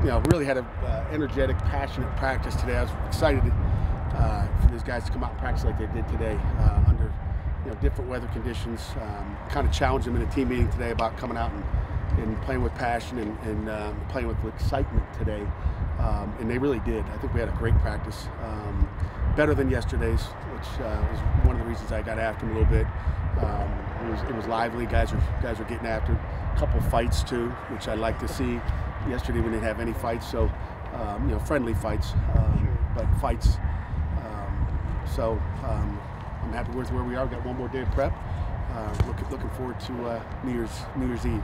really had a energetic, passionate practice today. I was excited for these guys to come out and practice like they did today under different weather conditions. Kind of challenged them in a team meeting today about coming out and playing with passion and playing with excitement today. And they really did. I think we had a great practice, better than yesterday's, which was one of the reasons I got after them a little bit. It was lively. Guys were getting after it. A couple fights too, which I like to see. Yesterday we didn't have any fights, so friendly fights, but fights. So I'm happy with where we are. We've got one more day of prep. Looking forward to New Year's Eve.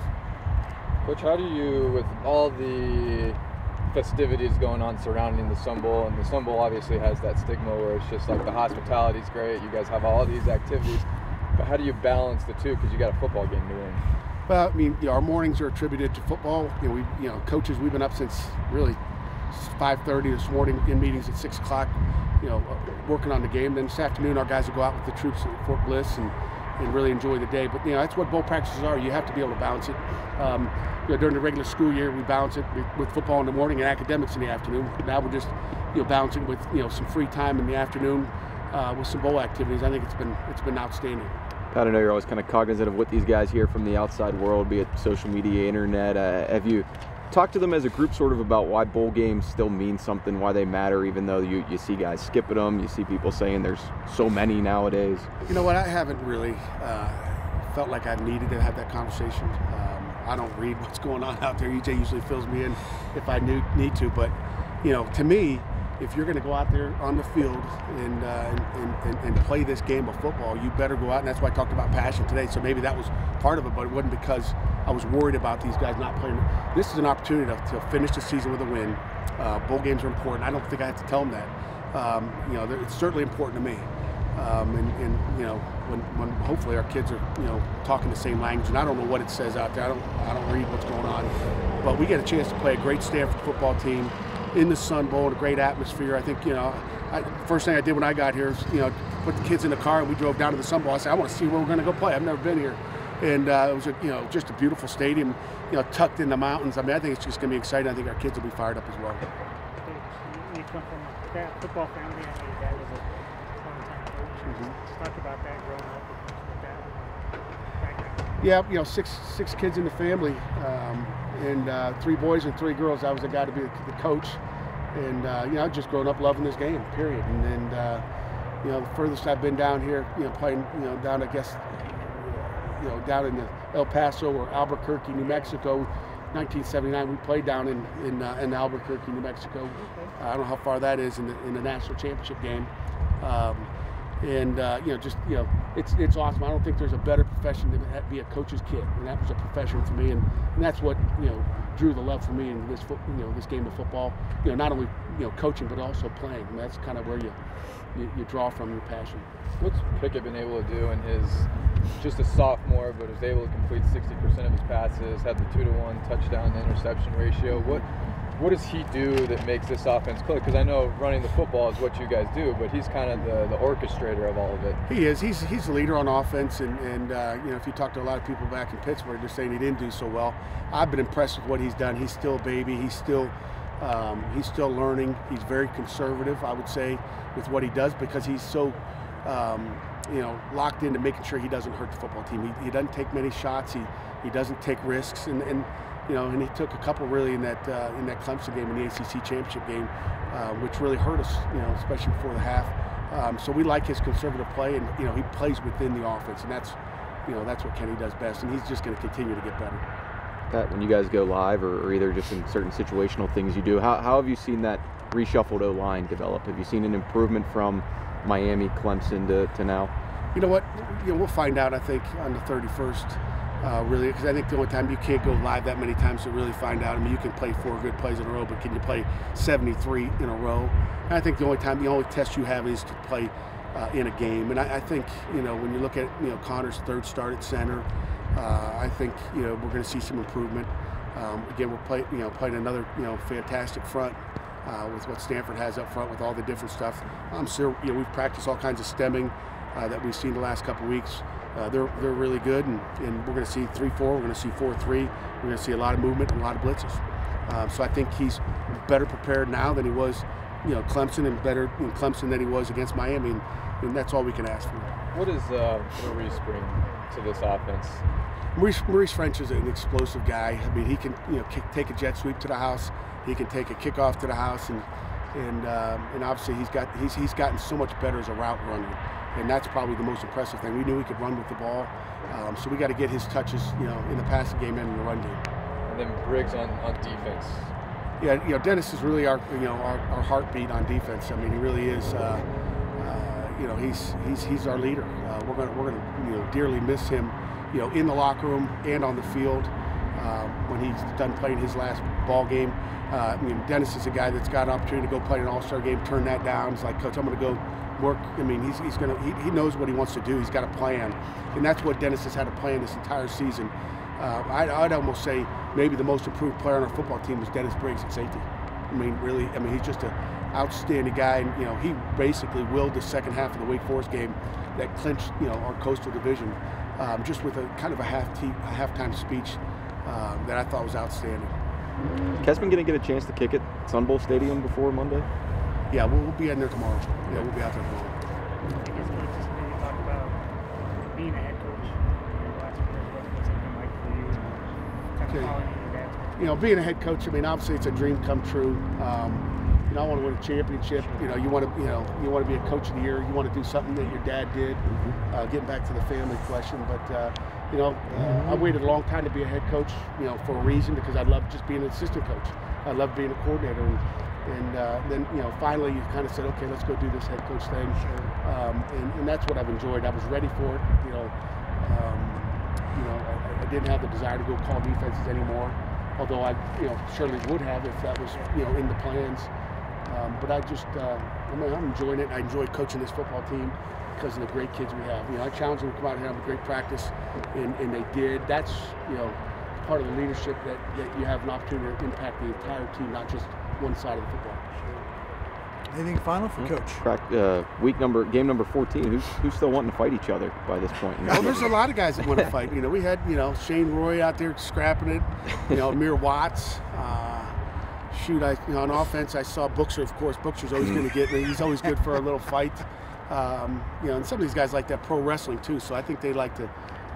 Coach, how do you, with all the festivities going on surrounding the Sun Bowl, and the Sun Bowl obviously has that stigma where it's just like the hospitality is great, you guys have all these activities, but how do you balance the two, because you got a football game to win? Well, I mean, our mornings are attributed to football. Coaches, we've been up since really 5:30 this morning in meetings at 6 o'clock, working on the game. Then this afternoon, our guys will go out with the troops at Fort Bliss and really enjoy the day. But that's what bowl practices are. You have to be able to balance it. During the regular school year, we balance it with football in the morning and academics in the afternoon. Now we're just balancing with some free time in the afternoon with some bowl activities. I think it's been outstanding. Pat, I know you're always kind of cognizant of what these guys hear from the outside world, be it social media, internet. Have you talked to them as a group sort of about why bowl games still mean something, why they matter, even though you see guys skipping them, you see people saying there's so many nowadays? You know what, I haven't really felt like I've needed to have that conversation. I don't read what's going on out there. EJ usually fills me in if I need to, but to me, if you're going to go out there on the field and play this game of football, you better go out, and that's why I talked about passion today. So maybe that was part of it, but it wasn't because I was worried about these guys not playing. This is an opportunity to finish the season with a win. Bowl games are important. I don't think I have to tell them that. It's certainly important to me. When hopefully our kids are talking the same language, and I don't know what it says out there. I don't read what's going on, but we get a chance to play a great Stanford football team in the Sun Bowl in a great atmosphere. I think first thing I did when I got here is put the kids in the car and we drove down to the Sun Bowl. I said I want to see where we're going to go play. I've never been here, and it was just a beautiful stadium, tucked in the mountains. I mean, I think it's just going to be exciting. I think our kids will be fired up as well. You come from a football family, and your dad was a long-time coach. Talk about that growing up with that. Yeah, six kids in the family, and 3 boys and 3 girls. I was the guy to be the coach, and I've just grown up loving this game, period. And the furthest I've been down here, playing, down, I guess, down in the El Paso or Albuquerque, New Mexico. 1979, we played down in Albuquerque, New Mexico. I don't know how far that is in the national championship game. It's awesome. I don't think there's a better profession than to be a coach's kid, and that was a profession for me, and that's what drew the love for me in this game of football. Not only coaching but also playing. And that's kind of where you draw from your passion. What's Pickett been able to do in his just a sophomore, but was able to complete 60% of his passes, had the 2-to-1 touchdown to interception ratio? What does he do that makes this offense click? Because I know running the football is what you guys do, but he's kind of the orchestrator of all of it. He is. He's the leader on offense, and if you talk to a lot of people back in Pittsburgh, they're saying he didn't do so well. I've been impressed with what he's done. He's still a baby. He's still learning. He's very conservative, I would say, with what he does, because he's so locked into making sure he doesn't hurt the football team. He doesn't take many shots. He doesn't take risks, and he took a couple really in that Clemson game, in the ACC championship game, which really hurt us, especially before the half. So we like his conservative play, and he plays within the offense, and that's what Kenny does best, and he's just going to continue to get better. Pat, when you guys go live, or either just in certain situational things you do, how have you seen that reshuffled O-line develop? Have you seen an improvement from Miami, Clemson to now? You know what? We'll find out, I think, on the 31st. Really, because I think the only time you can't go live that many times to really find out. I mean, you can play 4 good plays in a row, but can you play 73 in a row? And I think the only test you have is to play in a game. And I think when you look at Connor's 3rd start at center, I think we're going to see some improvement. Again, we're playing another fantastic front with what Stanford has up front with all the different stuff. I'm sure we've practiced all kinds of stemming that we've seen the last couple of weeks. They're really good, and we're going to see 3-4. We're going to see 4-3. We're going to see a lot of movement and a lot of blitzes. So I think he's better prepared now than he was, Clemson, and better in Clemson than he was against Miami, and that's all we can ask for. What does Maurice bring to this offense? Maurice French is an explosive guy. I mean, he can take a jet sweep to the house. He can take a kickoff to the house, and obviously he's gotten so much better as a route runner, and that's probably the most impressive thing. We knew he could run with the ball, so we got to get his touches, in the passing game and in the run game. And then Briggs on defense. Yeah, Dennis is really our heartbeat on defense. I mean, he really is. He's our leader. We're gonna dearly miss him, in the locker room and on the field when he's done playing his last ball game. Dennis is a guy that's got an opportunity to go play an all-star game, turn that down. He's like, Coach, I'm going to go work. I mean, he knows what he wants to do. He's got a plan, and that's what Dennis has had a plan this entire season. I'd almost say maybe the most improved player on our football team is Dennis Briggs at safety. I mean, really, he's just an outstanding guy, and he basically willed the second half of the Wake Forest game that clinched our Coastal Division, just with a kind of a halftime speech that I thought was outstanding. Kesman going to get a chance to kick at Sun Bowl Stadium before Monday? Yeah, we'll be in there tomorrow. Yeah, we'll be out there tomorrow. I guess Coach, just maybe talk about being a head coach. What's it been like for you? Kind of following your dad's. Being a head coach, obviously it's a dream come true. I want to win a championship. You want to be a coach of the year. You want to do something that your dad did. Getting back to the family question, but I waited a long time to be a head coach. For a reason, because I love just being an assistant coach. I love being a coordinator, and then finally you kind of said, okay, let's go do this head coach thing. And that's what I've enjoyed. I was ready for it. I didn't have the desire to go call defenses anymore, although I surely would have if that was in the plans. But I just, I'm enjoying it. I enjoy coaching this football team because of the great kids we have. I challenge them to come out here and have a great practice, and they did. That's, part of the leadership that you have an opportunity to impact the entire team, not just one side of the football. Anything final for Coach? Game number 14. Who's still wanting to fight each other by this point? Well, there's a lot of guys that want to fight. We had Shane Roy out there scrapping it. Amir Watts. On offense, I saw Bookser. Of course, Bookser's always going to get me. He's always good for a little fight. And some of these guys like that pro wrestling too. So I think they like to.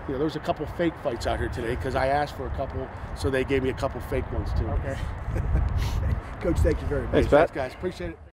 There was a couple fake fights out here today because I asked for a couple, so they gave me a couple fake ones too. Okay. Coach, thank you very much. Thanks, Pat. Thanks, guys. Appreciate it.